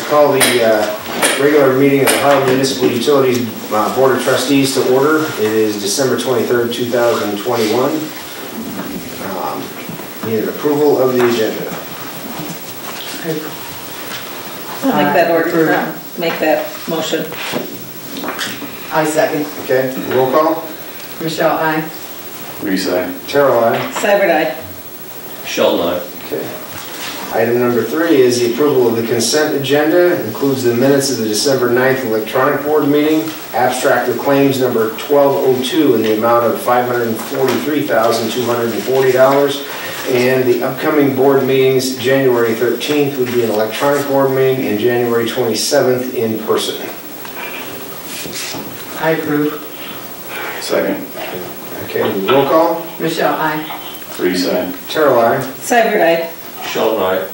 call the regular meeting of the Harlan Municipal Utilities Board of Trustees to order. It is December 23rd, 2021. Need an approval of the agenda. I'll make that order, make that motion. I second. Okay, roll call. Michelle, aye. Reese, aye. Terrell, aye. Seibert, aye. Sheldon, aye. Okay. Item number 3 is the approval of the consent agenda. It includes the minutes of the December 9th electronic board meeting, abstract of claims number 1202 in the amount of $543,240, and the upcoming board meetings, January 13th would be an electronic board meeting and January 27th in person. I approve. Second. Okay, roll call. Michelle, aye. Reese, aye. Terrell, aye. Seibert, aye. Sheldon, aye.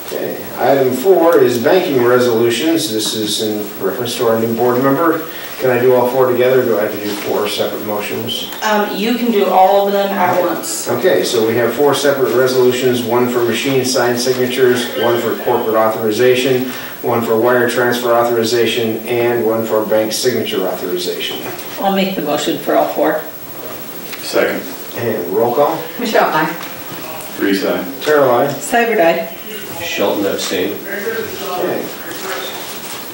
Okay. Item 4 is banking resolutions. This is in reference to our new board member. Can I do all 4 together, or do I have to do 4 separate motions? You can do all of them at once. Okay, so we have 4 separate resolutions, 1 for machine signed signatures, 1 for corporate authorization, 1 for wire transfer authorization, and 1 for bank signature authorization. I'll make the motion for all 4. Second. And roll call. Michelle, aye. Reese, aye. Terrell, aye. Seibert, aye. Sheldon, abstain. Okay.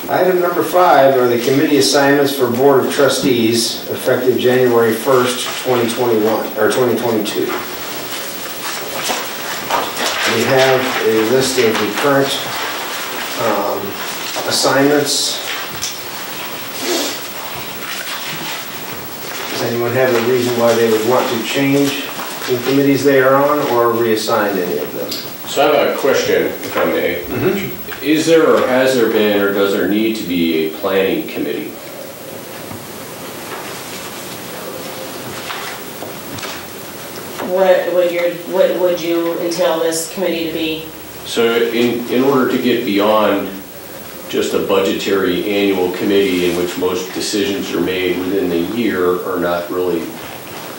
Item number 5 are the committee assignments for Board of Trustees effective January 1st, 2021, or 2022. We have a list of the current assignments. Does anyone have a reason why they would want to change the committees they are on or reassign any of them? So I have a question, if I may. Is there, or has there been, or does there need to be a planning committee? What would you entail this committee to be? So in order to get beyond just a budgetary annual committee in which most decisions are made within the year are not really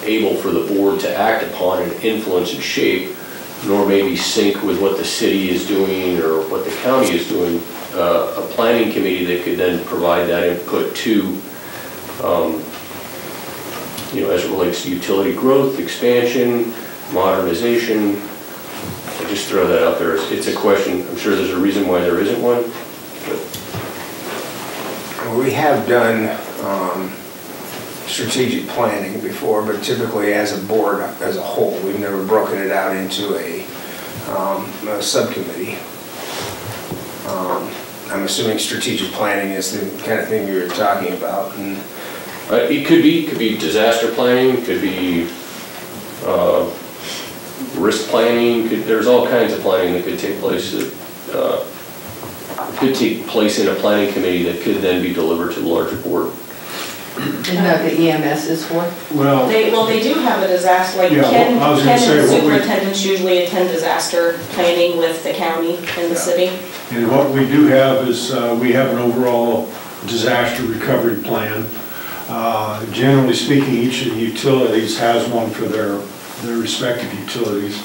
able for the board to act upon and influence and shape, nor maybe sync with what the city is doing or what the county is doing, a planning committee that could then provide that input to, as it relates to utility growth, expansion, modernization. I just throw that out there. It's a question. I'm sure there's a reason why there isn't one. We have done strategic planning before, but typically as a board as a whole. We've never broken it out into a subcommittee. I'm assuming strategic planning is the kind of thing you were talking about. And it could be disaster planning, could be risk planning. There's all kinds of planning that could take place in a planning committee that could then be delivered to the larger board. Isn't that the EMS is for? Well, they do have a disaster, like Yeah, Ken I was and gonna say, the what we- superintendents usually attend disaster planning with the county and the city. And what we do have is we have an overall disaster recovery plan. Generally speaking, each of the utilities has one for their respective utilities.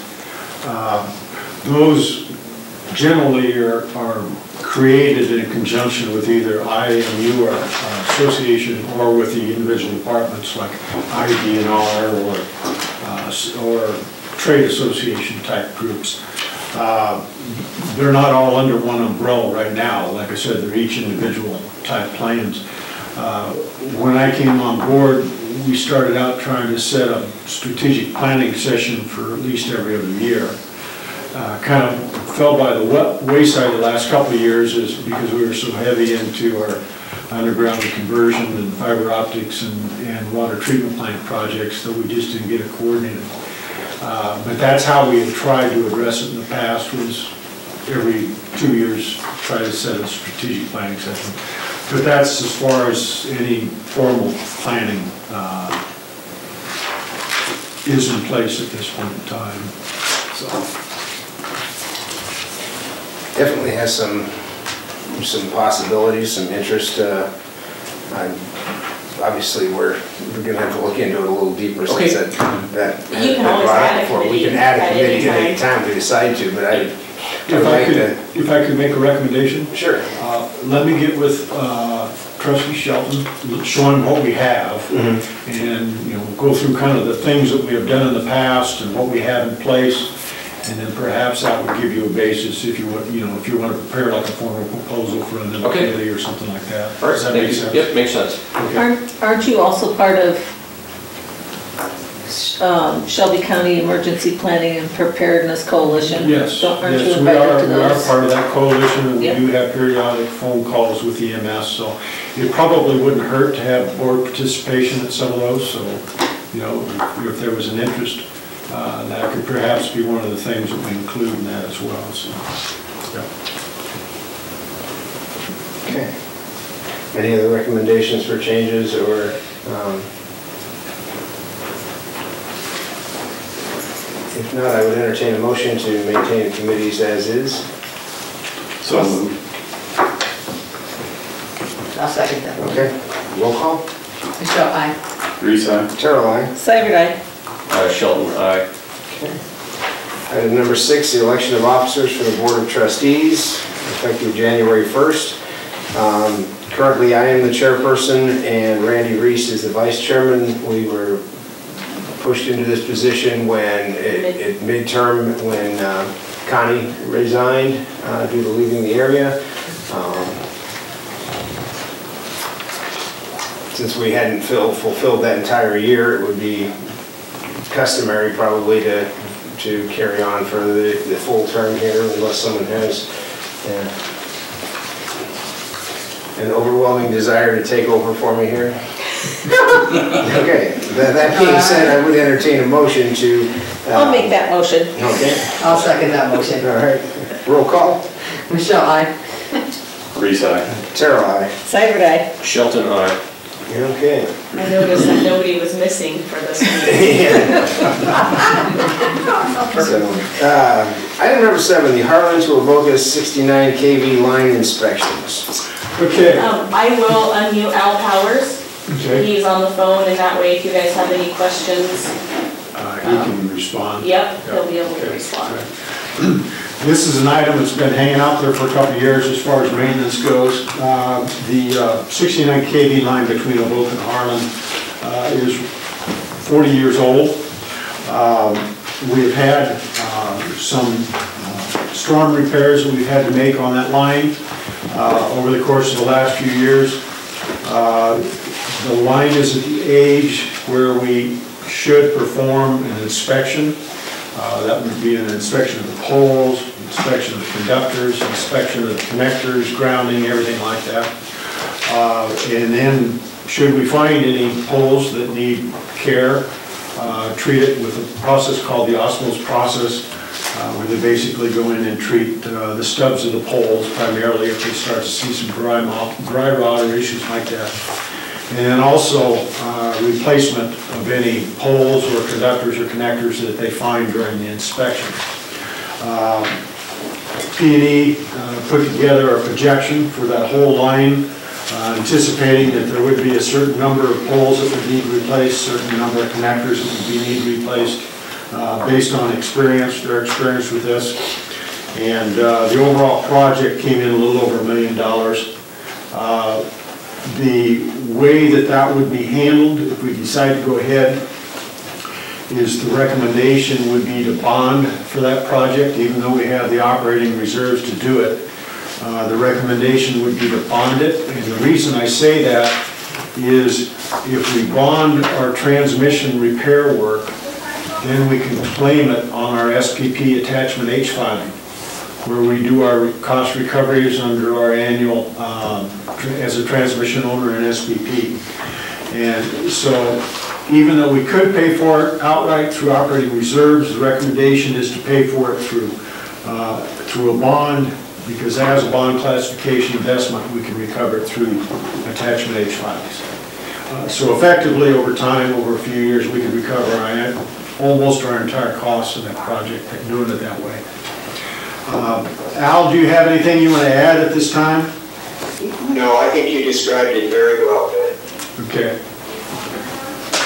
Those generally are created in conjunction with either IMU or association or with the individual departments like IDNR or trade association type groups. They're not all under one umbrella right now. Like I said, they're each individual type plans. When I came on board, we started out trying to set a strategic planning session for at least every other year. Kind of fell by the wayside the last couple of years is because we were so heavy into our underground conversion and fiber optics and water treatment plant projects that we just didn't get it coordinated. But that's how we had tried to address it in the past, was every 2 years try to set a strategic planning session. But that's as far as any formal planning is in place at this point in time. So. definitely has some possibilities, some interest. Obviously, we're going to have to look into it a little deeper since that You can always add a committee. We can add a committee at any time we decide to, but I If I could make a recommendation? Sure. Let me get with trustee Shelton, show him what we have, and, you know, go through kind of the things that we have done in the past and what we have in place, and then perhaps that would give you a basis if you want, you know, if you want to prepare like a formal proposal for another Okay. committee or something like that. All right, Does that thank make you. sense? Yep, makes sense. Okay. Aren't you also part of Shelby County Emergency Planning and Preparedness Coalition? Yes, Aren't you yes, we invited are to those? part of that coalition, and we Yep. do have periodic phone calls with EMS, so it probably wouldn't hurt to have board participation at some of those, so, you know, if there was an interest, that could perhaps be one of the things that we include in that as well, so, yeah. Okay. Any other recommendations for changes or, if not, I would entertain a motion to maintain the committees as is. So moved. I'll second that. Okay, roll call. Michelle, aye. Reese, aye. Terrell, aye. Cyber Guy. Shelton, aye. Item number 6, the election of officers for the Board of Trustees, effective January 1st. Currently, I am the chairperson and Randy Reese is the vice chairman. We were pushed into this position when, at midterm, when Connie resigned due to leaving the area. Since we hadn't fulfilled that entire year, it would be customary probably to carry on for the full term here unless someone has an overwhelming desire to take over for me here. Okay, that being said, I would entertain a motion to... I'll make that motion. Okay, I'll second that motion. all right. Roll call. Michelle, aye. Reese, aye. Terrell, aye. Cyber Guy. Shelton, aye. Okay. I noticed that nobody was missing for this meeting. So, item number 7, the Harlan to Avoca 69 kV line inspections. Okay, I will unmute Al Powers. okay, He's on the phone, and that way if you guys have any questions, he can respond. yep, he'll be able to Okay. respond. This is an item that's been hanging out there for a couple of years as far as maintenance goes. The 69 kV line between Avoca and Harlan is 40 years old. We've had some storm repairs that we've had to make on that line over the course of the last few years. The line is at the age where we should perform an inspection. That would be an inspection of the poles, inspection of the conductors, inspection of the connectors, grounding, everything like that. And then, should we find any poles that need care, treat it with a process called the osmosis process, where they basically go in and treat the stubs of the poles, primarily if they start to see some dry rot or issues like that. And then also replacement of any poles or conductors or connectors that they find during the inspection. P&E put together a projection for that whole line, anticipating that there would be a certain number of poles that would need replaced, certain number of connectors that would need replaced, based on experience, their experience with this. And the overall project came in a little over $1 million. The way that would be handled, if we decide to go ahead, is the recommendation would be to bond for that project, even though we have the operating reserves to do it. The recommendation would be to bond it, and the reason I say that is if we bond our transmission repair work, then we can claim it on our SPP attachment H filing, where we do our cost recoveries under our annual, as a transmission owner in SPP. And so, even though we could pay for it outright through operating reserves, the recommendation is to pay for it through a bond, because as a bond classification investment, we can recover it through attachment H filings. So effectively, over time, over a few years, we can recover almost our entire costs of that project, doing it that way. Al, do you have anything you want to add at this time? No, I think you described it very well. Okay.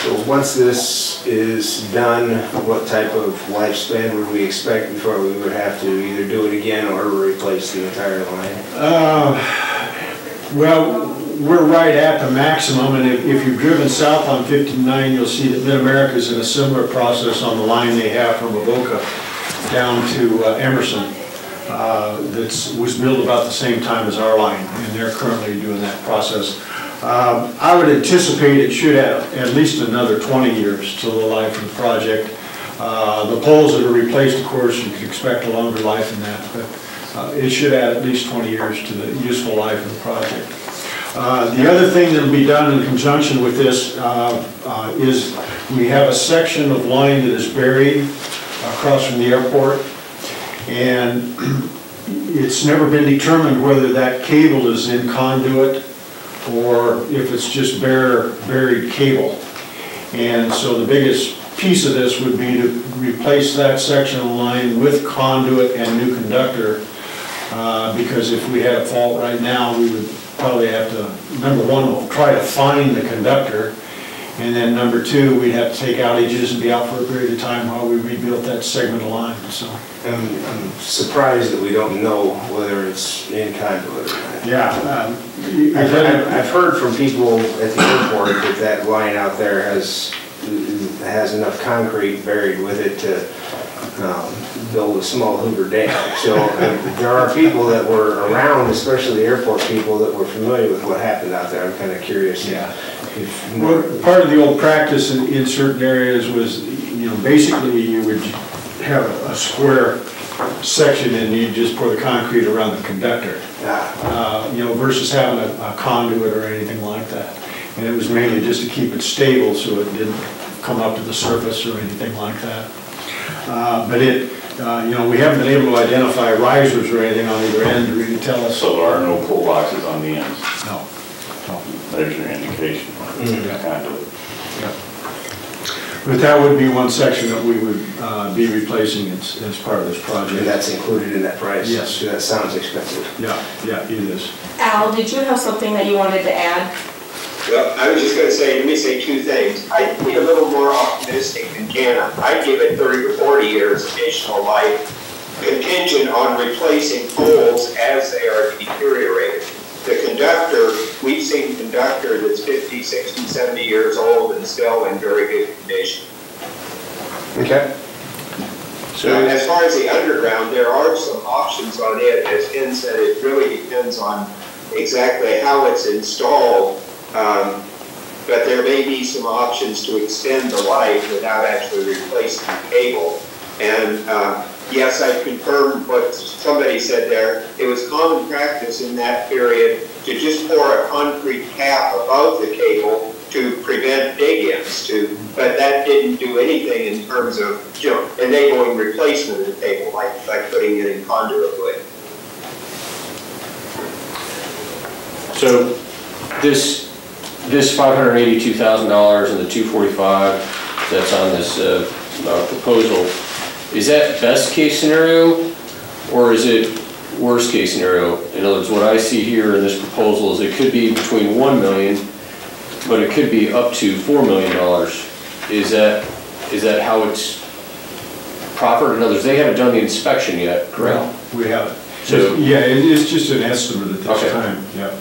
So once this is done, what type of lifespan would we expect before we would have to either do it again or replace the entire line? Well, we're right at the maximum, and if you've driven south on 59, you'll see that Mid-America's in a similar process on the line they have from Avoca down to Emerson. That was built about the same time as our line, and they're currently doing that process. I would anticipate it should have at least another 20 years to the life of the project. The poles that are replaced, of course, you could expect a longer life than that, but it should add at least 20 years to the useful life of the project. The other thing that will be done in conjunction with this is we have a section of line that is buried across from the airport, and it's never been determined whether that cable is in conduit or if it's just buried cable. And so the biggest piece of this would be to replace that section of line with conduit and new conductor, because if we had a fault right now, we would probably have to, number one, try to find the conductor, and then number two, we'd have to take outages and be out for a period of time while we rebuilt that segment of line. So I'm surprised that we don't know whether it's in conduit or not. yeah, I've heard from people at the airport that that line out there has enough concrete buried with it to build a small Hoover Dam. So there are people that were around, especially the airport people, that were familiar with what happened out there. I'm kind of curious. yeah. Well, part of the old practice in certain areas was, basically you would have a square section and you just pour the concrete around the conductor, versus having a conduit or anything like that. And it was mainly just to keep it stable so it didn't come up to the surface or anything like that. But we haven't been able to identify risers or anything on either end to really tell us. So there are no pull boxes on the ends? No. There's your indication. Conduit. Yeah. But that would be one section that we would be replacing as part of this project. And that's included in that price? Yes. So that sounds expensive. Yeah, it is. Al, did you have something that you wanted to add? Well, I was just going to say, let me say two things. I'd be a little more optimistic than Jana. I'd give it 30 to 40 years additional life, contingent on replacing poles as they are deteriorated. The conductor, we've seen conductor that's 50, 60, 70 years old and still in very good condition. Okay. So as far as the underground, there are some options on it. As Ken said, it really depends on exactly how it's installed. But there may be some options to extend the life without actually replacing the cable. And yes, I confirmed what somebody said there. It was common practice in that period to just pour a concrete cap above the cable to prevent dig-ins, but that didn't do anything in terms of enabling replacement of the cable, like putting it in conduit would. So this $582,000 and the $245 that's on this proposal, is that best case scenario or is it worst case scenario? In other words, what I see here in this proposal is it could be between $1 million, but it could be up to $4 million. Is that how it's proffered? In other words, they haven't done the inspection yet, correct? No, we haven't. So yeah, it's just an estimate at this time. Yeah.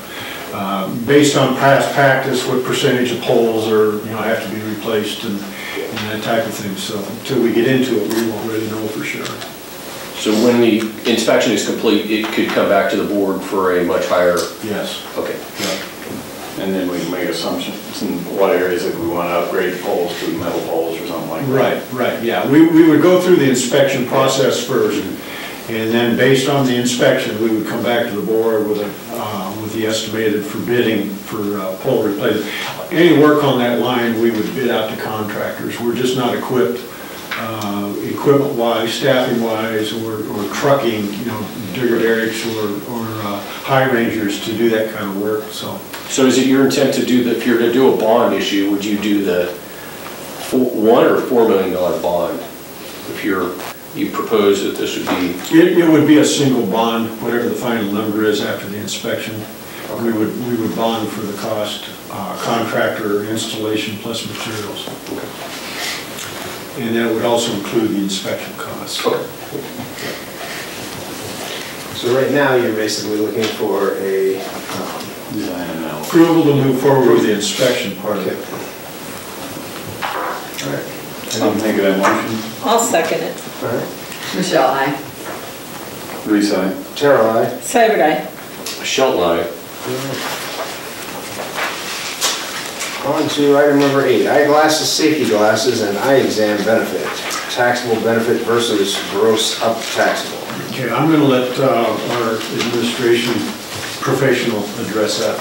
Based on past practice, what percentage of poles have to be replaced and that type of thing. So until we get into it, we won't really know for sure. So when the inspection is complete, it could come back to the board for a much higher. Yes. Okay. Yeah. And then we can make assumptions in what areas if we want to upgrade poles to metal poles or something like that. Right, yeah. We would go through the inspection process first, and then based on the inspection, we would come back to the board with the estimated for bidding for pole replacement. Any work on that line, we would bid out to contractors. We're just not equipped, equipment-wise, staffing-wise, or trucking, digger derricks or high rangers to do that kind of work. So is it your intent to do if you're going to do a bond issue, would you do the $1 or $4 million bond? If you propose that this would be? It would be a single bond, whatever the final number is after the inspection. Okay. We would bond for the cost, contractor installation plus materials. Okay. And that would also include the inspection costs. So right now, you're basically looking for a, Design analysis. Approval to move forward with the inspection part of it. all right, I'll make that motion. I'll second it. all right. Michelle, aye. Reese, aye. Terrell, aye. Cyber aye. Shelton, aye. On to item number 8, eyeglasses, safety glasses, and eye exam benefit. Taxable benefit versus gross up taxable. Okay, I'm going to let our administration professional address that.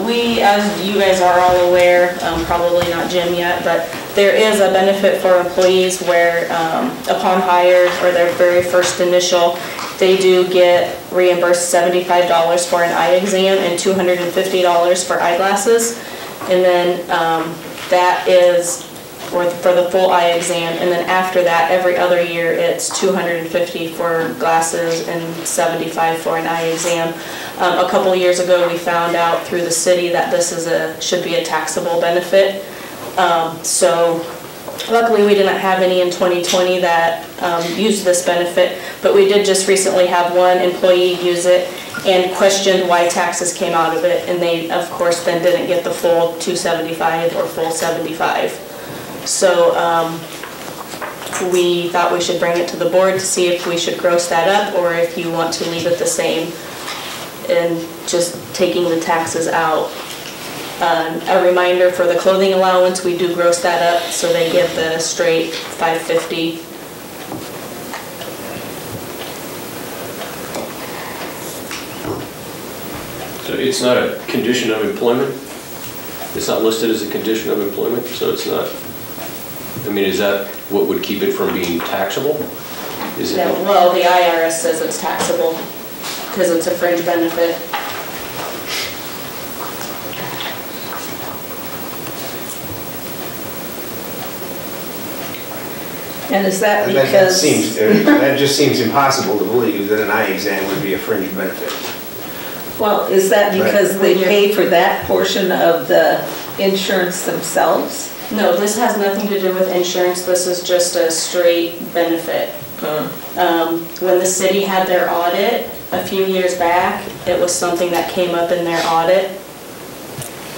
We, as you guys are all aware, probably not Jim yet, but there is a benefit for employees where upon hire or their very first initial, they do get reimbursed $75 for an eye exam and $250 for eyeglasses. And then that is for the full eye exam. And then after that, every other year, it's $250 for glasses and $75 for an eye exam. A couple of years ago, we found out through the city that this should be a taxable benefit. So luckily, we didn't have any in 2020 that used this benefit, but we did just recently have one employee use it and questioned why taxes came out of it, and they, of course, then didn't get the full $275 or full $75. So we thought we should bring it to the board to see if we should gross that up or if you want to leave it the same and just taking the taxes out. A reminder for the clothing allowance, we do gross that up so they get the straight $550. So it's not a condition of employment? It's not listed as a condition of employment, so it's not, I mean, is that what would keep it from being taxable? Is it? Yeah, well, the IRS says it's taxable because it's a fringe benefit. And is that That because? that just seems impossible to believe that an eye exam would be a fringe benefit. Well, is that because they pay for that portion of the insurance themselves? No, this has nothing to do with insurance. This is just a straight benefit. When the city had their audit a few years back, it was something that came up in their audit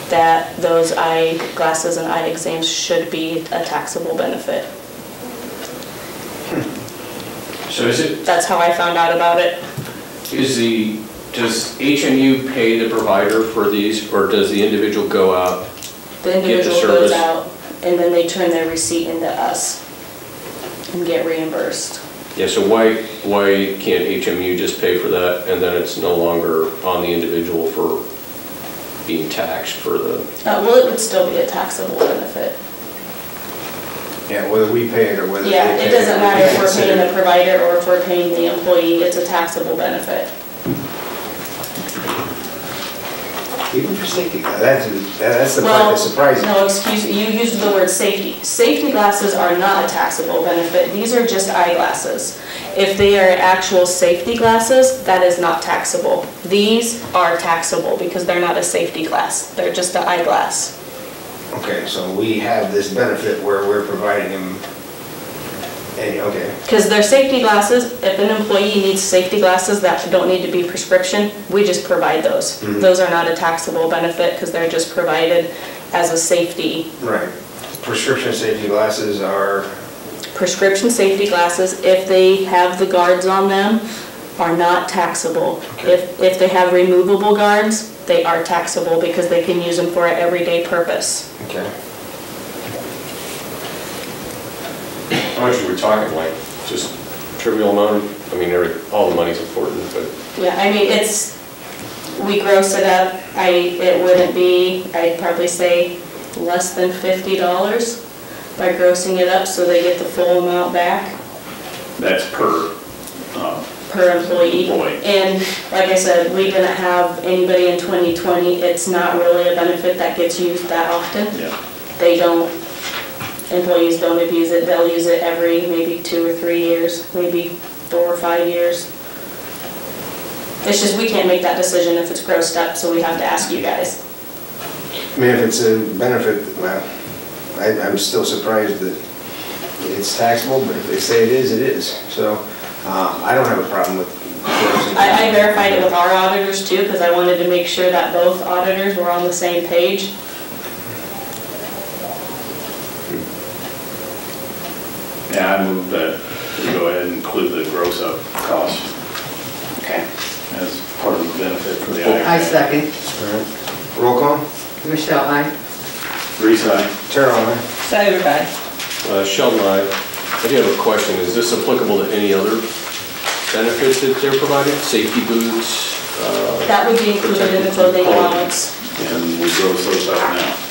that those eye glasses and eye exams should be a taxable benefit. So is it, That's how I found out about it. does HMU pay the provider for these, or does the individual go out? The individual goes out and then they turn their receipt into us and get reimbursed. Yeah, so why can't HMU just pay for that and then it's no longer on the individual for being taxed for the? Well, it would still be a taxable benefit. Yeah, whether we pay it or whether they pay it. Yeah, it doesn't matter if we're paying the provider or if we're paying the employee, it's a taxable benefit. Even for safety, that's the part that's surprising. No, excuse me, you used the word safety. Safety glasses are not a taxable benefit, these are just eyeglasses. If they are actual safety glasses, that is not taxable. These are taxable because they're not a safety glass, they're just an eyeglass. Okay, so we have this benefit where we're providing them, okay. Because they're safety glasses, if an employee needs safety glasses that don't need to be prescription, we just provide those. Mhm. Those are not a taxable benefit because they're just provided as a safety. Right. Prescription safety glasses are, Prescription safety glasses, if they have the guards on them, are not taxable. Okay. If they have removable guards, they are taxable because they can use them for an everyday purpose. okay. How much are we talking, like, just trivial amount? I mean, all the money's important, but. Yeah, I mean, we gross it up, it wouldn't be, I'd probably say less than $50 by grossing it up so they get the full amount back That's per employee. And like I said, we didn't have anybody in 2020, it's not really a benefit that gets used that often. Yeah. Employees don't abuse it, they'll use it every maybe 2 or 3 years, maybe 4 or 5 years. It's just we can't make that decision if it's grossed up, so we have to ask you guys. I mean, if it's a benefit, well, I'm still surprised that it's taxable, but if they say it is, it is. So I don't have a problem with. I verified it with our auditors too, because I wanted to make sure that both auditors were on the same page. Yeah, I move that we go ahead and include the gross up cost Okay. as part of the benefit for the I IRS. second. All right. Roll call. Michelle, I. Reese, aye. Terrell, aye. Souter, aye. Sheldon, I do have a question. Is this applicable to any other benefits that they're providing? Safety boots? That would be included in the clothing allowance. And we gross those up now.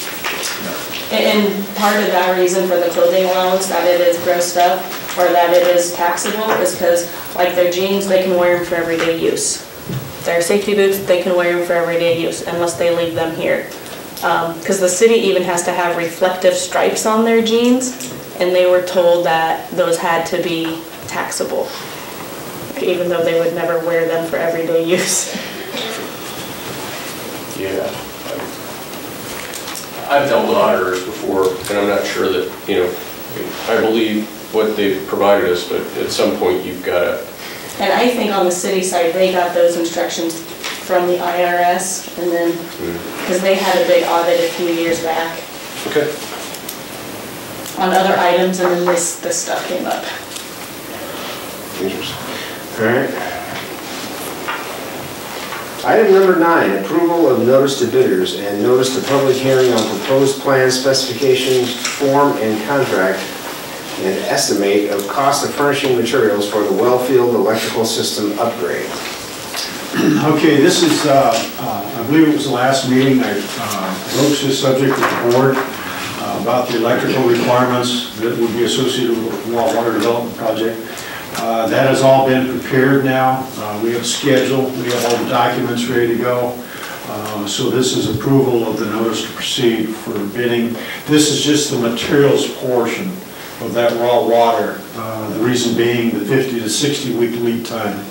And part of that reason for the clothing allowance, that it is grossed up, or that it is taxable, is because like their jeans, they can wear them for everyday use. Their safety boots, they can wear them for everyday use unless they leave them here. Because the city even has to have reflective stripes on their jeans, and they were told that those had to be taxable, even though they would never wear them for everyday use. Yeah. I've dealt with auditors before, and I'm not sure that, I believe what they've provided us, but at some point you've got to. And I think on the city side, they got those instructions from the IRS, and then, because they had a big audit a few years back Okay. on other items, and then this stuff came up. Interesting. All right. Item number 9, approval of notice to bidders and notice to public hearing on proposed plan specifications, form and contract, and estimate of cost of furnishing materials for the Welfield electrical system upgrade. Okay, this is, I believe it was the last meeting, I broached this subject with the board about the electrical requirements that would be associated with the water development project. That has all been prepared now. We have a schedule, we have all the documents ready to go. So this is approval of the notice to proceed for bidding. This is just the materials portion of that raw water. The reason being the 50 to 60 week lead time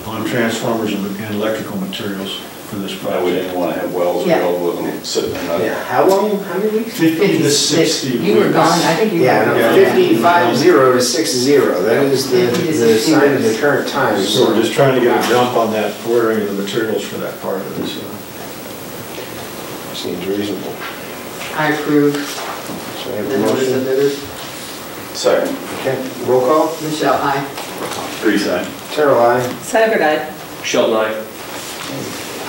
on transformers and electrical materials for this We project. didn't want to have wells Yeah. drilled with them sitting there. Yeah, how long, how many weeks? 50 to 60 weeks. You were gone, I think you were Yeah, gone. no, 50 to 60. That is the sign of the current time. So we're just trying to get a jump on that ordering of the materials for that part of it, so. Seems reasonable. I approve So I have the a notice of motion. bidders. Second. Okay, roll call. Michelle, I. Reese, aye. Terrell, aye. Souter, aye. Sheldon, I.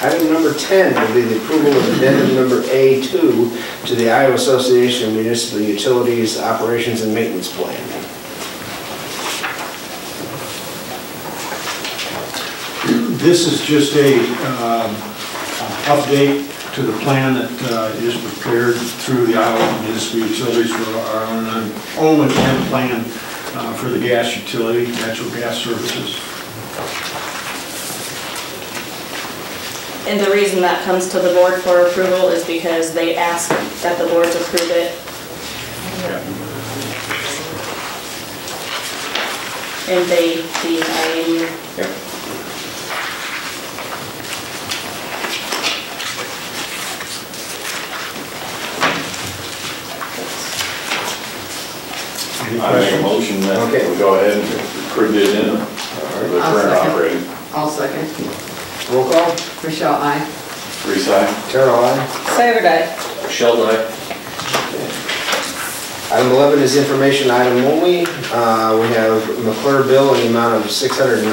Item number 10 will be the approval of addendum number A2 to the Iowa Association of Municipal Utilities Operations and Maintenance Plan. This is just a update to the plan that is prepared through the Iowa Municipal Utilities for our O&M plan for the gas utility, natural gas services. And the reason that comes to the board for approval is because they ask that the boards approve it. And they, the IAU. Any I make a questions? motion that Okay. we go ahead and approve it in for the I'll current second. operating. I'll second. Roll call. Michelle, I. Reese, aye. Terrell, aye. Souter, aye. Sheldon, I. Item 11 is information item only. We have McClure bill in the amount of $695,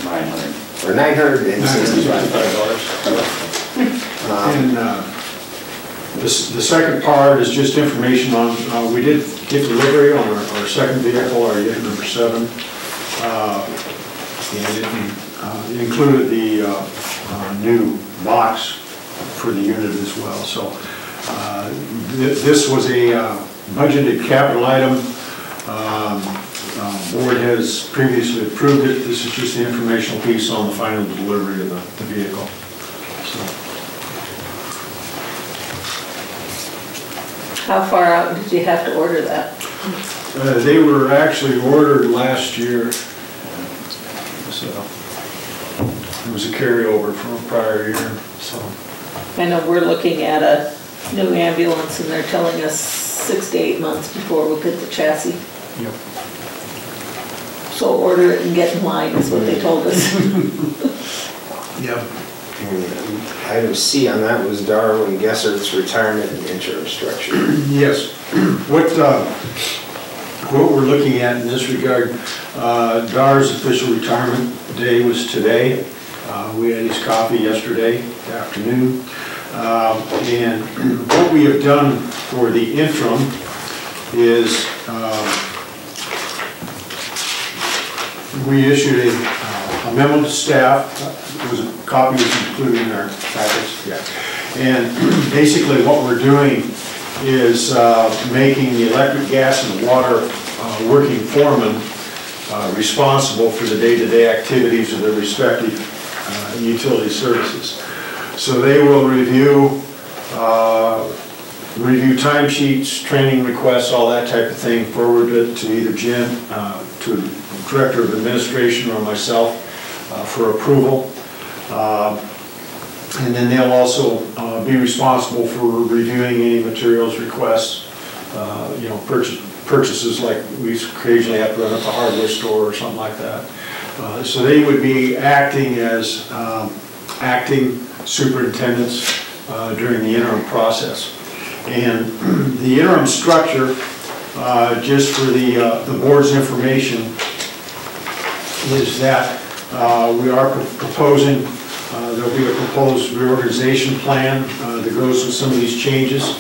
900. or $965. And the second part is just information on, we did get delivery on our second vehicle, our unit number 7. And it included the new box for the unit as well. So this was a budgeted capital item. Board has previously approved it. This is just the informational piece on the final delivery of the vehicle. So. How far out did you have to order that? They were actually ordered last year, so it was a carryover from a prior year, so. I know we're looking at a new ambulance, and they're telling us 6 to 8 months before we'll get the chassis. Yep. So order it and get in line is what they told us. Yep. And item C on that was Darwin Gessert's retirement and interim structure. Yes. What we're looking at in this regard, Dar's official retirement day was today. We had his coffee yesterday afternoon. And what we have done for the interim is we issued a memo to staff. A copy was included in our package. Yeah. And basically what we're doing is making the electric, gas, and water working foreman responsible for the day-to-day activities of their respective utility services. So they will review timesheets, training requests, all that type of thing, forward it to either Jim, to the Director of Administration, or myself for approval. And then they'll also be responsible for reviewing any materials requests, purchases like we occasionally have to run at the hardware store or something like that. So they would be acting as acting superintendents during the interim process. And the interim structure, just for the board's information, is that we are proposing, there'll be a proposed reorganization plan that goes with some of these changes.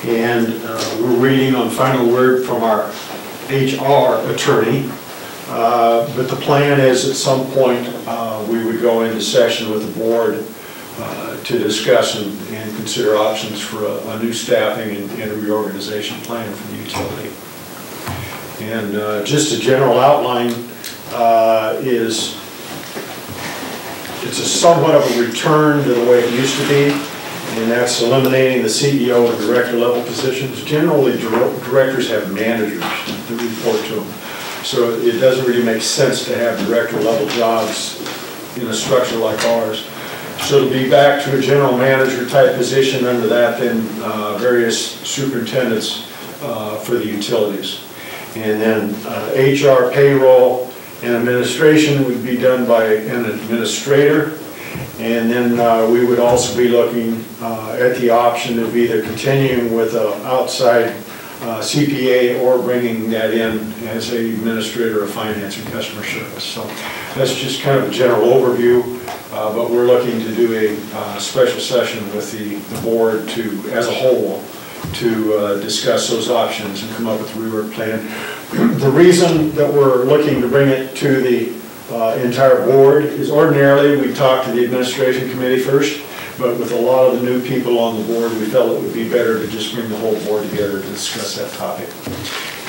And we're waiting on final word from our HR attorney. But the plan is at some point we would go into session with the board to discuss and consider options for a new staffing and a reorganization plan for the utility. And just a general outline is it's a somewhat of a return to the way it used to be, and that's eliminating the CEO and director level positions. Generally, directors have managers to report to them. So it doesn't really make sense to have director level jobs in a structure like ours. So it'll be back to a general manager type position, under that then various superintendents for the utilities. And then HR, payroll, and administration would be done by an administrator. And then we would also be looking at the option of either continuing with an outside CPA or bringing that in as an administrator of finance and customer service. So that's just kind of a general overview, but we're looking to do a special session with the board as a whole to discuss those options and come up with a rework plan. The reason that we're looking to bring it to the entire board is ordinarily we talk to the administration committee first, but with a lot of the new people on the board, we felt it would be better to just bring the whole board together to discuss that topic.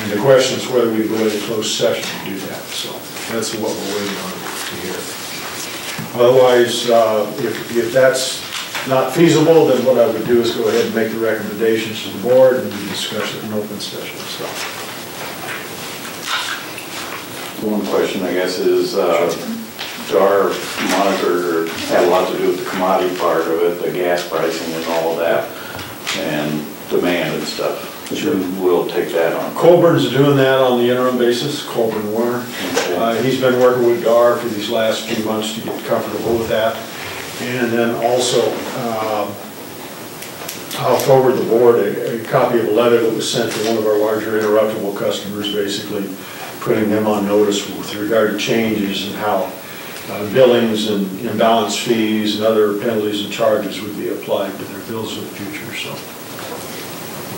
And the question is whether we go into closed session to do that. So that's what we're waiting on to hear. Otherwise, if that's not feasible, then what I would do is go ahead and make the recommendations to the board and we discuss it in open session. So. One question, I guess, is DAR monitored or had a lot to do with the commodity part of it, the gas pricing and all of that, and demand and stuff. Sure. We'll take that on. Colburn's doing that on the interim basis, Colburn Warner. Okay. He's been working with DAR for these last few months to get comfortable with that. And then also, I'll forward the board a copy of a letter that was sent to one of our larger interruptible customers, basically putting them on notice with regard to changes and how billings and imbalance fees and other penalties and charges would be applied to their bills in the future. So.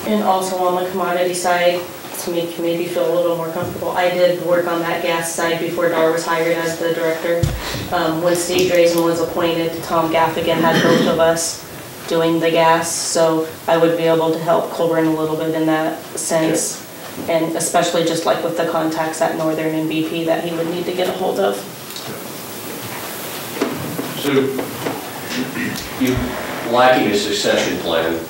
And also on the commodity side, to make you maybe feel a little more comfortable, I did work on that gas side before Dar was hired as the director. When Steve Drazen was appointed, Tom Gaffigan had both of us doing the gas, so I would be able to help Colburn a little bit in that sense. Okay. And especially just like with the contacts at Northern and BP that he would need to get a hold of. So, you lacking a succession plan,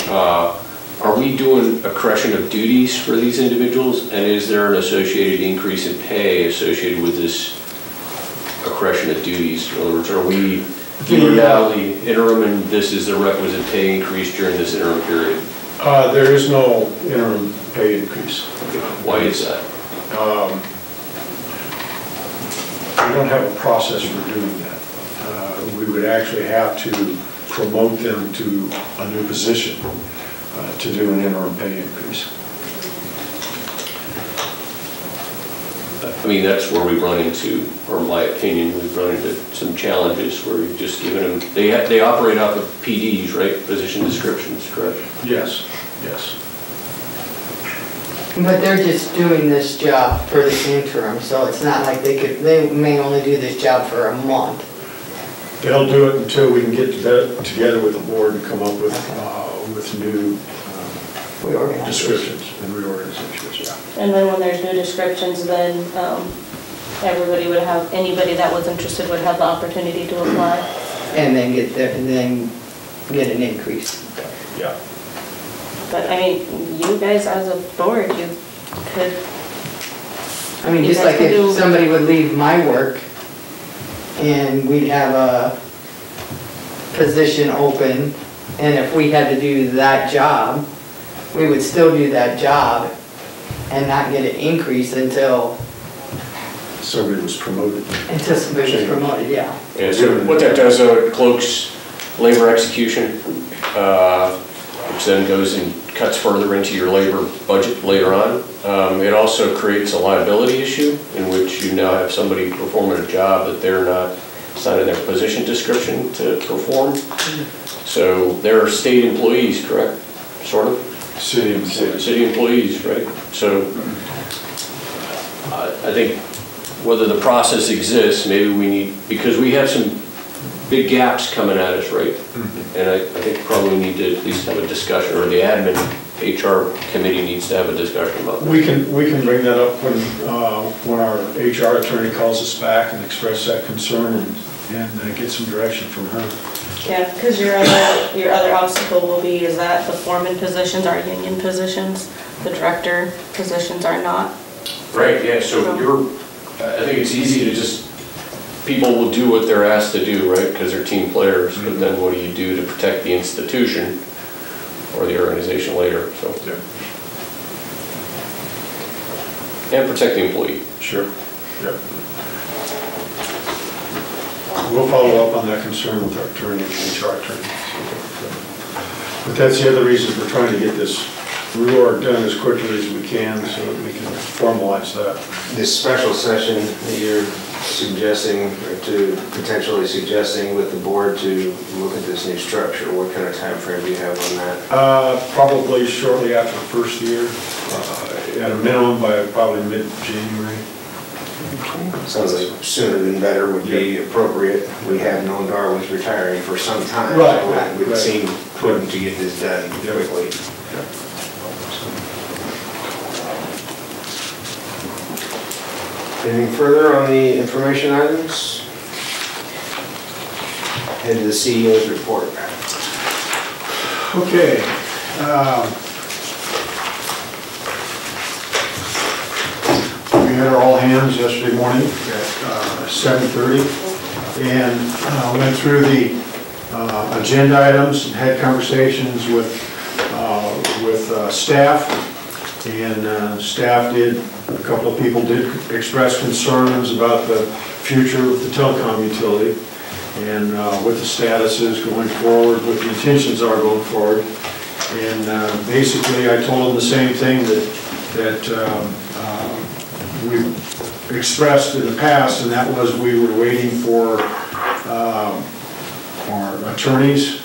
are we doing a correction of duties for these individuals? And is there an associated increase in pay associated with this accretion of duties? In other words, are we You are now the interim, and this is the requisite pay increase during this interim period. There is no interim pay increase. Why is that? We don't have a process for doing that. We would actually have to promote them to a new position to do an interim pay increase. I mean, that's where we run into, or in my opinion, we've run into some challenges where you've just given them, they operate off of PDs, right? Position descriptions, correct? Yes, yes. But they're just doing this job for the interim, so it's not like they may only do this job for a month. They'll do it until we can get together with the board and come up with new descriptions and reorganizations, yeah. And then when there's new descriptions, then everybody would have, anybody that was interested would have the opportunity to apply. And then get an increase. Yeah. But I mean, you guys as a board, you could. I mean, just like if somebody would leave my work and we'd have a position open, and if we had to do that job, we would still do that job and not get an increase until Somebody was promoted. somebody was promoted, yeah. Yeah, so what that does, though, it cloaks labor execution, which then goes and cuts further into your labor budget later on. It also creates a liability issue in which you now have somebody performing a job that they're not, it's not in their position description to perform. So they're state employees, correct? Sort of? City employees. City employees, right? So I think whether the process exists, maybe we need, because we have some big gaps coming at us, right? And I think probably we need to at least have a discussion, or the admin HR committee needs to have a discussion about that. We can bring that up when our HR attorney calls us back and express that concern and get some direction from her. Yeah, because your other obstacle will be is that the foreman positions are union positions, the director positions are not. Right, yeah, so I think it's easy to just, people will do what they're asked to do, right, because they're team players, but then what do you do to protect the institution or the organization later, so. Yeah. And protect the employee. Sure, yeah. We'll follow up on that concern with our attorney, HR attorney. But that's the other reason we're trying to get this reorg done as quickly as we can so that we can formalize that. This special session that you're suggesting, or potentially suggesting with the board to look at this new structure, what kind of time frame do you have on that? Probably shortly after the first year, at a minimum by probably mid-January. Sounds like sooner than better would be appropriate. We have known Dar was retiring for some time. Right, So it would right. seem prudent to get this done quickly. Anything further on the information items? Head to the CEO's report. Okay. We had our all hands yesterday morning at 7:30 and went through the agenda items and had conversations with staff. And staff did, a couple of people did express concerns about the future of the telecom utility and what the status is going forward, what the intentions are going forward. And basically I told them the same thing that we expressed in the past, and that was we were waiting for our attorney's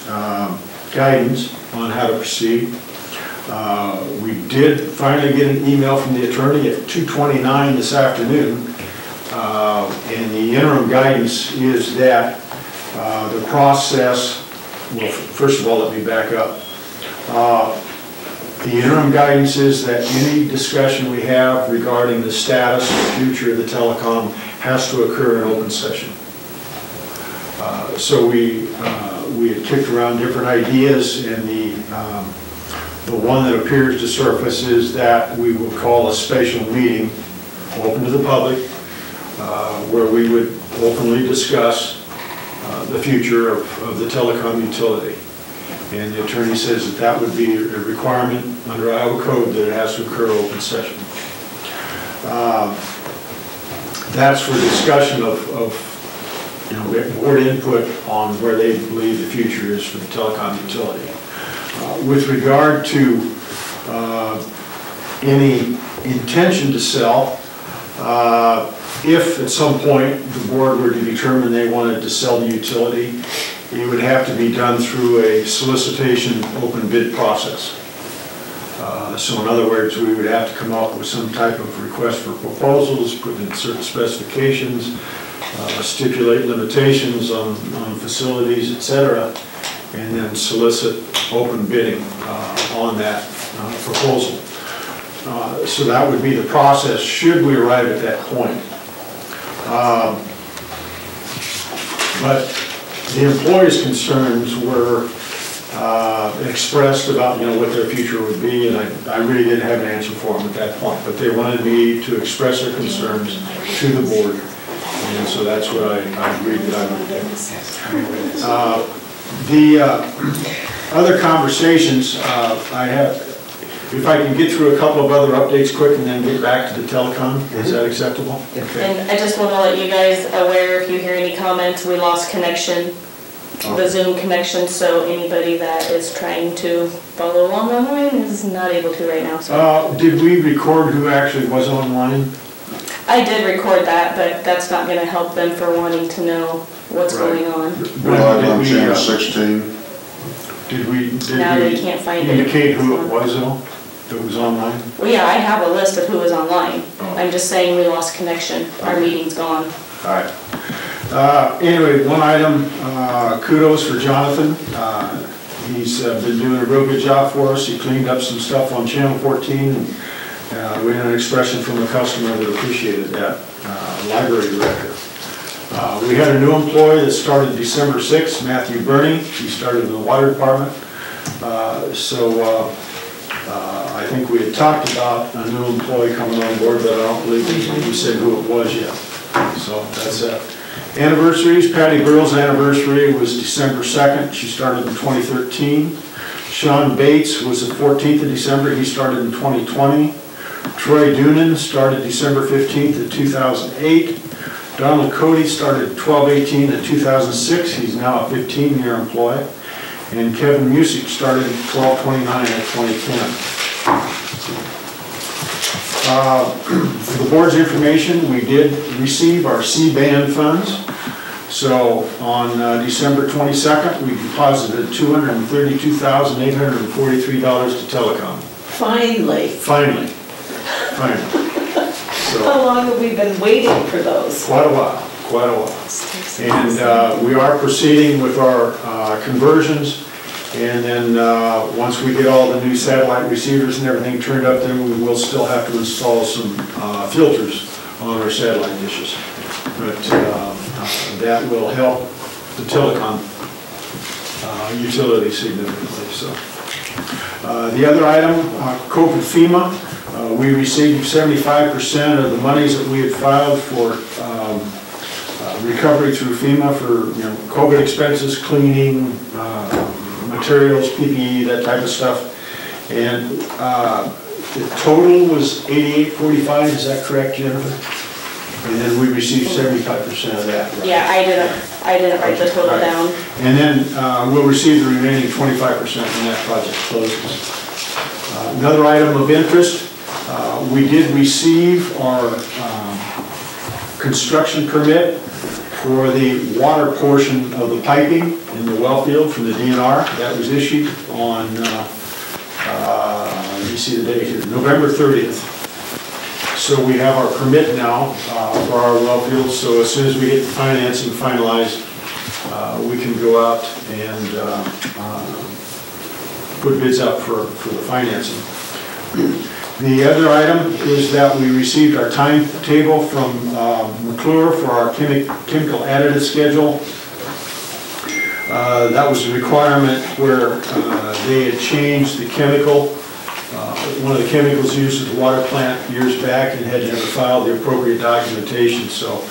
guidance on how to proceed. We did finally get an email from the attorney at 2:29 this afternoon, and the interim guidance is that the process, well, first of all, let me back up. The interim guidance is that any discussion we have regarding the status and future of the telecom has to occur in open session. So we had kicked around different ideas, and the one that appears to surface is that we will call a special meeting, open to the public, where we would openly discuss the the future of the telecom utility. And the attorney says that that would be a requirement under Iowa code that it has to occur open session. That's for discussion of board input on where they believe the future is for the telecom utility. With regard to any intention to sell, if at some point the board were to determine they wanted to sell the utility, it would have to be done through a solicitation open bid process. So in other words, we would have to come up with some type of request for proposals, put in certain specifications, stipulate limitations on facilities, etc., and then solicit open bidding on that proposal. So that would be the process should we arrive at that point. But the employees' concerns were expressed about what their future would be, and I really didn't have an answer for them at that point. But they wanted me to express their concerns to the board, and so that's what I agreed that I would do. The other conversations I have, if I can get through a couple of other updates quick and then get back to the telecom, is that acceptable? Okay. And I just want to let you guys aware, if you hear any comments, we lost connection, the Zoom connection, so anybody that is trying to follow along online is not able to right now. So. Did we record who actually was online? I did record that, but that's not going to help them for wanting to know what's going on. Live on channel 16. Did we now they can't find indicate who it was though, that was online? Well, yeah, I have a list of who was online. Oh. I'm just saying we lost connection. Our meeting's gone. All right. Anyway, one item, kudos for Jonathan. He's been doing a real good job for us. He cleaned up some stuff on channel 14. And, we had an expression from a customer that appreciated that, library director. We had a new employee that started December 6th, Matthew Burney. He started in the water department. I think we had talked about a new employee coming on board, but I don't believe we said who it was yet. So that's it. Anniversaries, Patty Burrell's anniversary was December 2nd. She started in 2013. Sean Bates was the 14th of December. He started in 2020. Troy Doonan started December 15th of 2008. Donald Cody started 12/18 of 2006. He's now a 15-year employee. And Kevin Music started 12/29 of 2010. For the board's information, we did receive our C-band funds. So on December 22nd, we deposited $232,843 to Telecom. Finally. Finally. So, how long have we been waiting for those? Quite a while. And we are proceeding with our conversions. And then once we get all the new satellite receivers and everything turned up, then we will still have to install some filters on our satellite dishes. But that will help the telecom utility significantly. So the other item, COVID FEMA, we received 75% of the monies that we had filed for recovery through FEMA for COVID expenses, cleaning, materials, PPE, that type of stuff. And the total was $88.45, is that correct, Jennifer? And then we received 75% of that. Right? Yeah, I didn't write the total down. And then we'll receive the remaining 25% when that project closes. Another item of interest, we did receive our construction permit for the water portion of the piping in the Welfield from the DNR. That was issued on, let me see the date here, November 30th. So we have our permit now for our Welfield, so as soon as we get the financing finalized, we can go out and put bids up for the financing. The other item is that we received our timetable from McClure for our chemical additive schedule. That was a requirement where they had changed the chemical. One of the chemicals used at the water plant years back and had never filed the appropriate documentation. So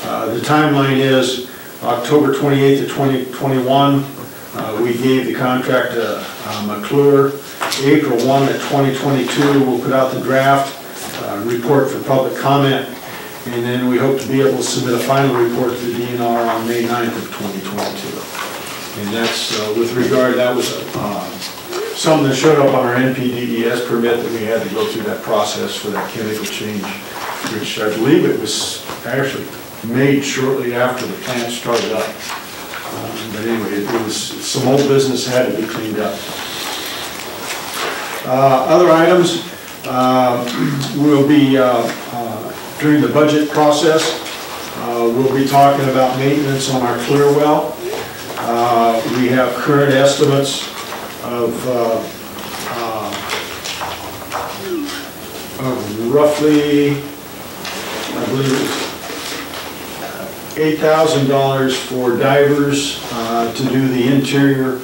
the timeline is October 28th of 2021, we gave the contract to McClure. April 1 of 2022, we'll put out the draft report for public comment, and then we hope to be able to submit a final report to the DNR on May 9th of 2022. And that's with regard, that was something that showed up on our NPDES permit that we had to go through that process for that chemical change, which I believe it was actually made shortly after the plant started up. But anyway, it was some old business had to be cleaned up. Other items will be during the budget process. We'll be talking about maintenance on our clear well. We have current estimates of roughly, I believe it's $8,000 for divers to do the interior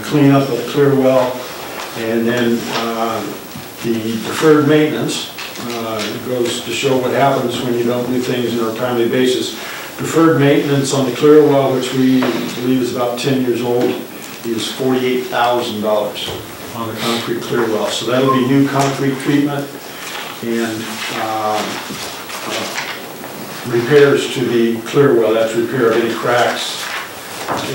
cleanup of the clear well, and then the deferred maintenance goes to show what happens when you don't do things on a timely basis. Deferred maintenance on the clear well, which we believe is about 10 years old, is $48,000 on the concrete clear well. So that'll be new concrete treatment and repairs to the clear well. That's repair of any cracks,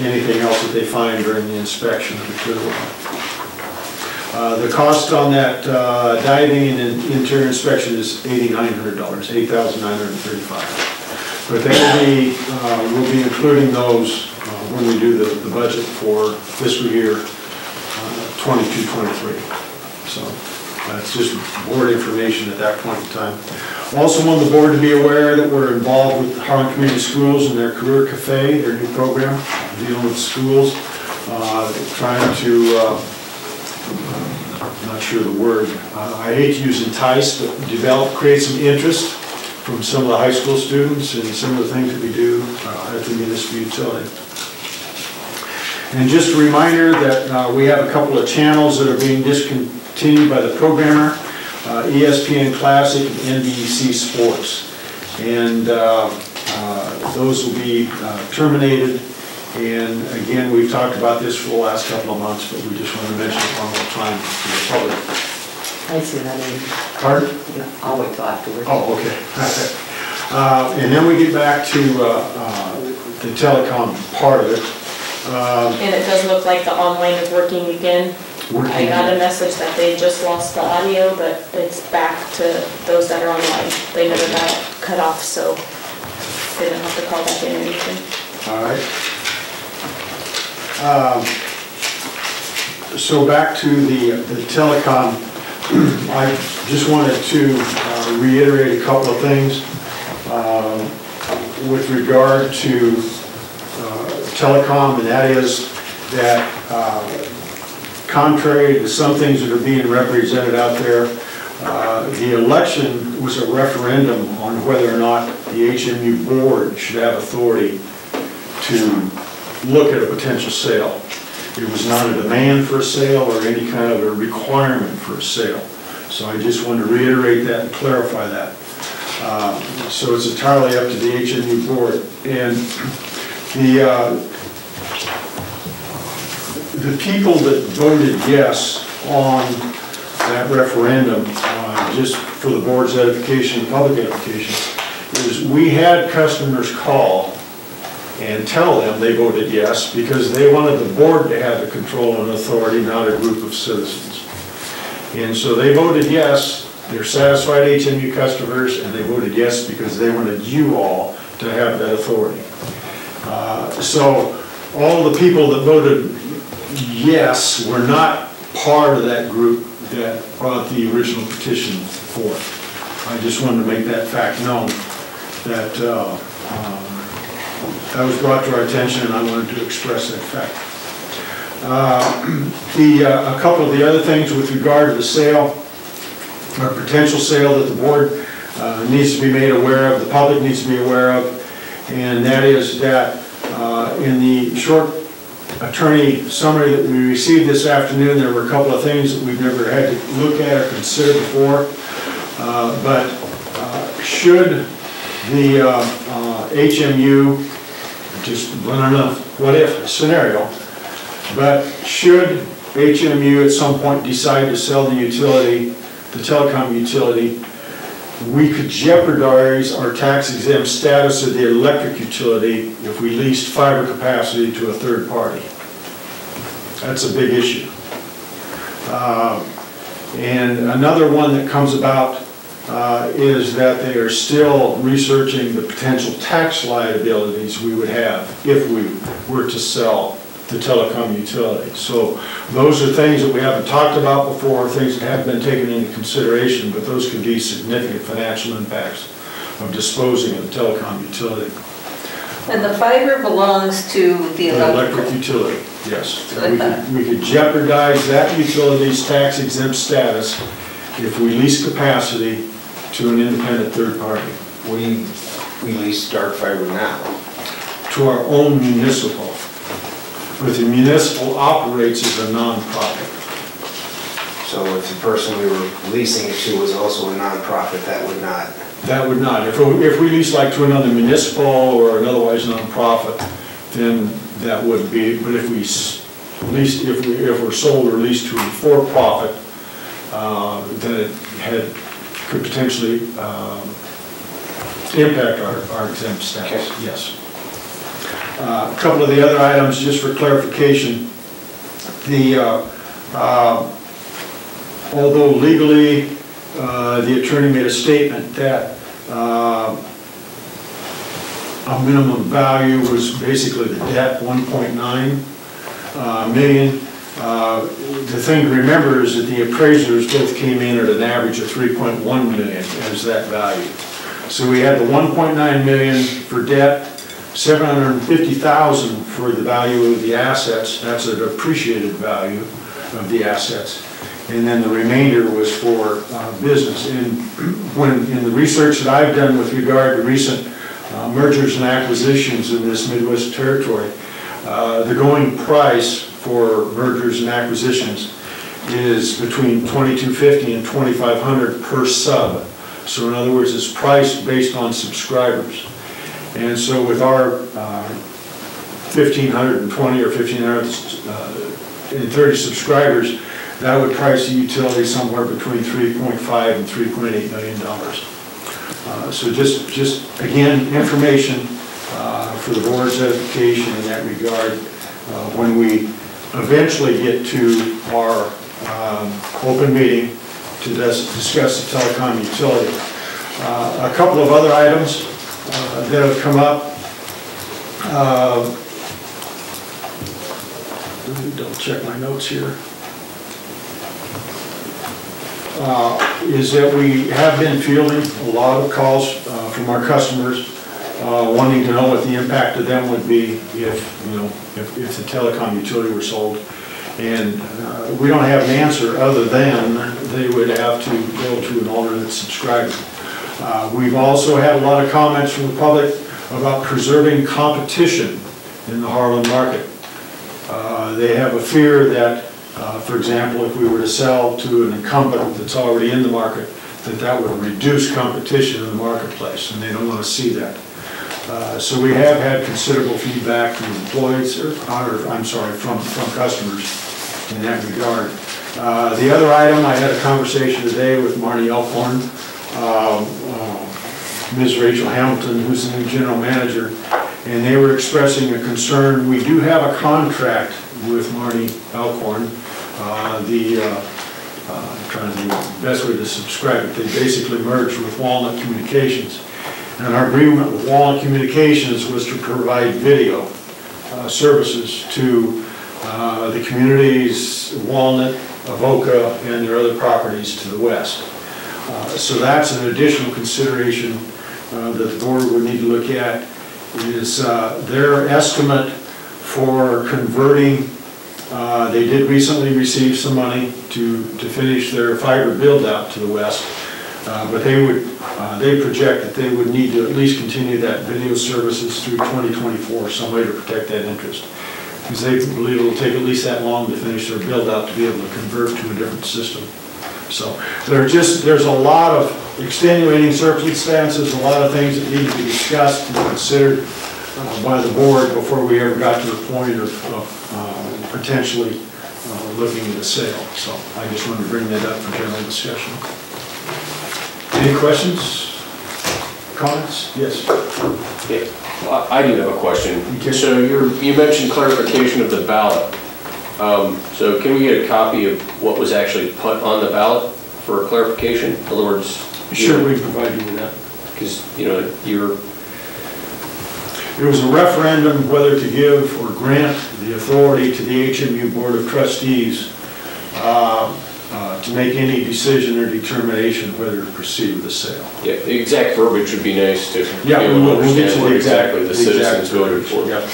anything else that they find during the inspection of the clear well. The cost on that diving and interior inspection is $8,900, $8,935. But we'll be including those when we do the budget for fiscal year 22-23. So that's just board information at that point in time. Also want the board to be aware that we're involved with Harlan Community Schools and their Career Cafe, their new program, dealing with schools, trying to, I'm not sure the word, I hate to use entice, but create some interest from some of the high school students and some of the things that we do at the municipal utility. And just a reminder that we have a couple of channels that are being discontinued by the programmer, ESPN Classic and NBC Sports. And those will be terminated. And again, we've talked about this for the last couple of months, but we just want to mention it one more time to the public. I see that in. Pardon? I'll wait till afterwards. Oh, okay. And then we get back to the telecom part of it. And it does look like the online is working again. I got a message that they just lost the audio, but it's back to those that are online. They never got it cut off, so they don't have to call back in or anything. All right. So back to the telecom. I just wanted to reiterate a couple of things with regard to telecom, and that is that contrary to some things that are being represented out there, the election was a referendum on whether or not the HMU board should have authority to look at a potential sale. It was not a demand for a sale or any kind of a requirement for a sale. So I just wanted to reiterate that and clarify that. So it's entirely up to the HMU board. And the people that voted yes on that referendum, just for the board's edification and public edification, is we had customers call and tell them they voted yes because they wanted the board to have the control and authority, not a group of citizens. And so they voted yes. They're satisfied HMU customers, and they voted yes because they wanted you all to have that authority. So all the people that voted yes were not part of that group that brought the original petition forth. I just wanted to make that fact known, that that was brought to our attention, and I wanted to express that fact. A couple of the other things with regard to the sale, or potential sale that the board needs to be made aware of, the public needs to be aware of, and that is that in the short attorney summary that we received this afternoon, there were a couple of things that we've never had to look at or consider before, but should the HMU just running a what-if scenario. But should HMU at some point decide to sell the utility, the telecom utility, we could jeopardize our tax-exempt status of the electric utility if we leased fiber capacity to a third party. That's a big issue. And another one that comes about is that they are still researching the potential tax liabilities we would have if we were to sell the telecom utility. So those are things that we haven't talked about before, things that haven't been taken into consideration, but those could be significant financial impacts of disposing of the telecom utility. And the fiber belongs to the Electric utility, yes. We could jeopardize that utility's tax exempt status if we lease capacity to an independent third party. We lease dark fiber now. To our own municipal. But the municipal operates as a nonprofit. So if the person we were leasing it to was also a nonprofit, that would not. That would not. If we lease like to another municipal or an otherwise nonprofit, then that would be. But if we lease, if we're sold or leased to a for-profit, then it could potentially impact our exempt status. Okay. Yes. A couple of the other items, just for clarification, although legally the attorney made a statement that a minimum value was basically the debt, 1.9 million. The thing to remember is that the appraisers both came in at an average of 3.1 million as that value. So we had the 1.9 million for debt, 750,000 for the value of the assets. That's an appreciated value of the assets. And then the remainder was for business. And when in the research that I've done with regard to recent mergers and acquisitions in this Midwest territory, the going price for mergers and acquisitions is between $2,250 and $2,500 per sub. So in other words, it's priced based on subscribers. And so with our 1,520 or 1,530 subscribers, that would price the utility somewhere between $3.5 and $3.8 million. So just again, information for the board's edification in that regard. When we eventually get to our open meeting to discuss the telecom utility. A couple of other items that have come up. Let me double check my notes here. Is that we have been fielding a lot of calls from our customers wanting to know what the impact of them would be if the telecom utility were sold. And we don't have an answer other than they would have to go to an alternate subscriber. We've also had a lot of comments from the public about preserving competition in the Harlan market. They have a fear that, for example, if we were to sell to an incumbent that's already in the market, that would reduce competition in the marketplace, and they don't want to see that. So we have had considerable feedback from employees, from customers in that regard. The other item, I had a conversation today with Marnie Elkhorn, Ms. Rachel Hamilton, who's the new general manager, and they were expressing a concern. We do have a contract with Marnie Elkhorn. I'm trying to think of the best way to subscribe it. They basically merged with Walnut Communications. And our agreement with Walnut Communications was to provide video services to the communities, Walnut, Avoca, and their other properties to the west. So that's an additional consideration that the board would need to look at, is their estimate for converting. They did recently receive some money to finish their fiber build out to the west, but they project that they would need to at least continue that video services through 2024, some way to protect that interest, because they believe it will take at least that long to finish their build out to be able to convert to a different system. So there's a lot of extenuating circumstances, a lot of things that need to be discussed and considered. by the board before we ever got to the point of potentially looking at a sale. So I just wanted to bring that up for general discussion. Any questions? Comments? Yes. Yeah, I do have a question. Okay. So you mentioned clarification of the ballot. So can we get a copy of what was actually put on the ballot for clarification? In other words, Sure, we can provide you with that. because It was a referendum whether to give or grant the authority to the HMU Board of Trustees to make any decision or determination whether to proceed with the sale. yeah, the exact verbiage would be nice to be Yeah, able to we'll get understand you what the exactly the citizens voted for. Yeah.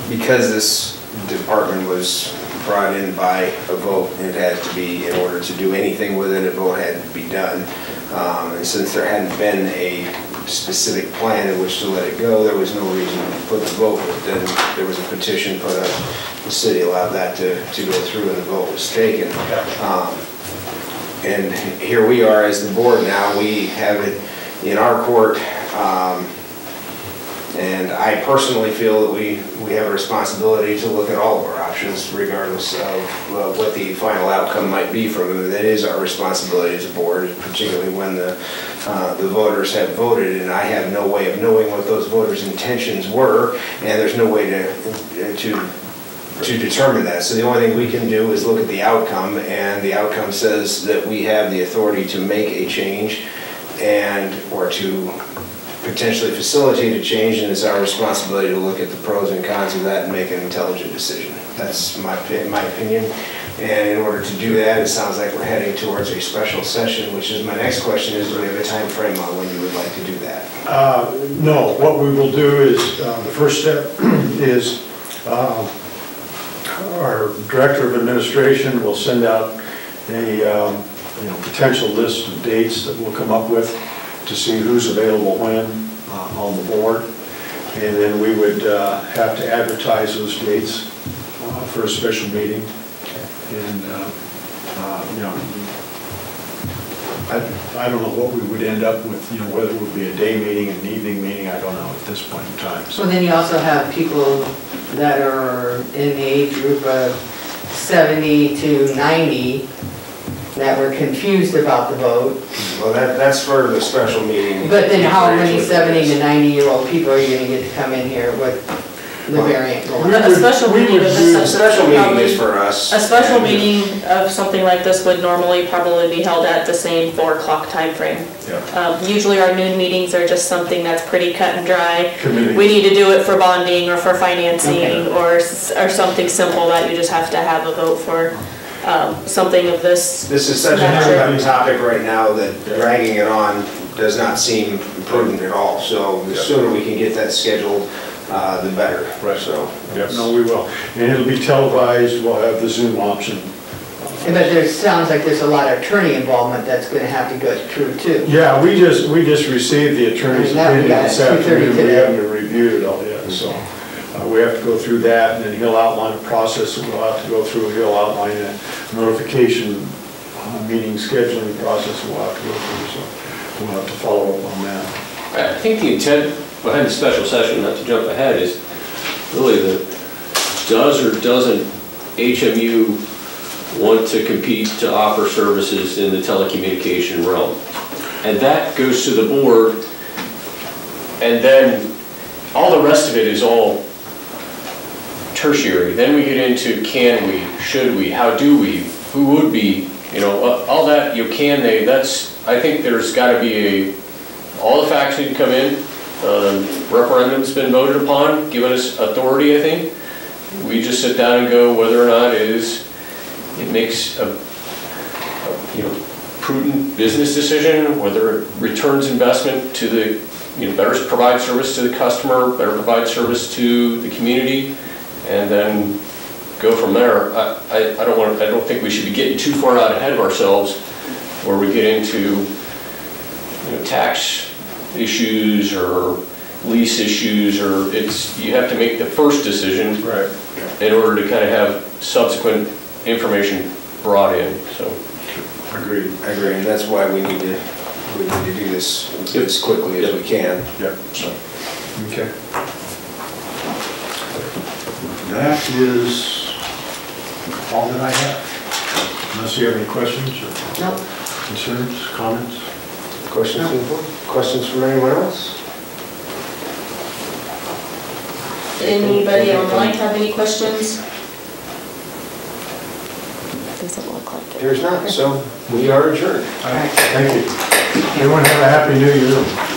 Because this department was brought in by a vote, it had to be, in order to do anything with it, a vote had to be done. And since there hadn't been a specific plan in which to let it go, there was no reason to put the vote. Then there was a petition put up, the city allowed that to go through and the vote was taken. And here we are as the board now, we have it in our court. And I personally feel that we have a responsibility to look at all of our options regardless of what the final outcome might be from it. That is our responsibility as a board, particularly when the voters have voted, and I have no way of knowing what those voters' intentions were, and there's no way to determine that. So the only thing we can do is look at the outcome, and the outcome says that we have the authority to make a change or to potentially facilitate a change, and it's our responsibility to look at the pros and cons of that and make an intelligent decision. That's my opinion. And in order to do that, it sounds like we're heading towards a special session, which is my next question is, do we have a time frame on when you would like to do that? No, what we will do is, the first step is our Director of Administration will send out a potential list of dates that we'll come up with to see who's available when on the board. And then we would have to advertise those dates for a special meeting. And, I don't know what we would end up with, whether it would be a day meeting, an evening meeting, I don't know at this point in time. So then you also have people that are in the age group of 70 to 90 that were confused about the vote. Well, that's for the special meeting. But then how many 70 to 90-year-old people are you going to get to come in here with the variant going? A special meeting of this A special meeting is for us. A special meeting of something like this would normally probably be held at the same 4 o'clock time frame. Yeah. Usually our noon meetings are just something that's pretty cut and dry. Committee. We need to do it for bonding or for financing or something simple that you just have to have a vote for. Something of this. This is such a hot topic right now that dragging it on does not seem prudent at all. So the sooner we can get that scheduled, the better. Right. So. Yes. No, we will. And it'll be televised, we'll have the Zoom option. But there sounds like there's a lot of attorney involvement that's going to have to go through too. Yeah, we just received the attorney's opinion this afternoon. We haven't reviewed it all yet, so we have to go through that, and then he'll outline a process that we'll have to go through. He'll outline a notification, meeting scheduling process we'll have to go through, so we'll have to follow up on that. I think the intent behind the special session, not to jump ahead, is really the does or doesn't HMU want to compete to offer services in the telecommunication realm. And that goes to the board, and then all the rest of it is all tertiary. Then we get into can we, should we, how do we, who would be, all that, can they, I think there's got to be all the facts need to come in. Referendum's been voted upon, given us authority, I think. We just sit down and go whether or not it makes a prudent business decision, whether it returns investment to the, better provide service to the customer, better provide service to the community, and then go from there. I don't think we should be getting too far out ahead of ourselves where we get into tax issues or lease issues, or you have to make the first decision in order to kind of have subsequent information brought in. So Agreed, and that's why we need to do this as quickly as we can. Yep. So, okay. that is all that I have. Unless you have any questions or Nope. concerns, comments? Questions from the board? Questions from anyone else? Anybody online have any questions? Doesn't look like it. There's not, so we are adjourned. Thank you. Everyone have a happy new year.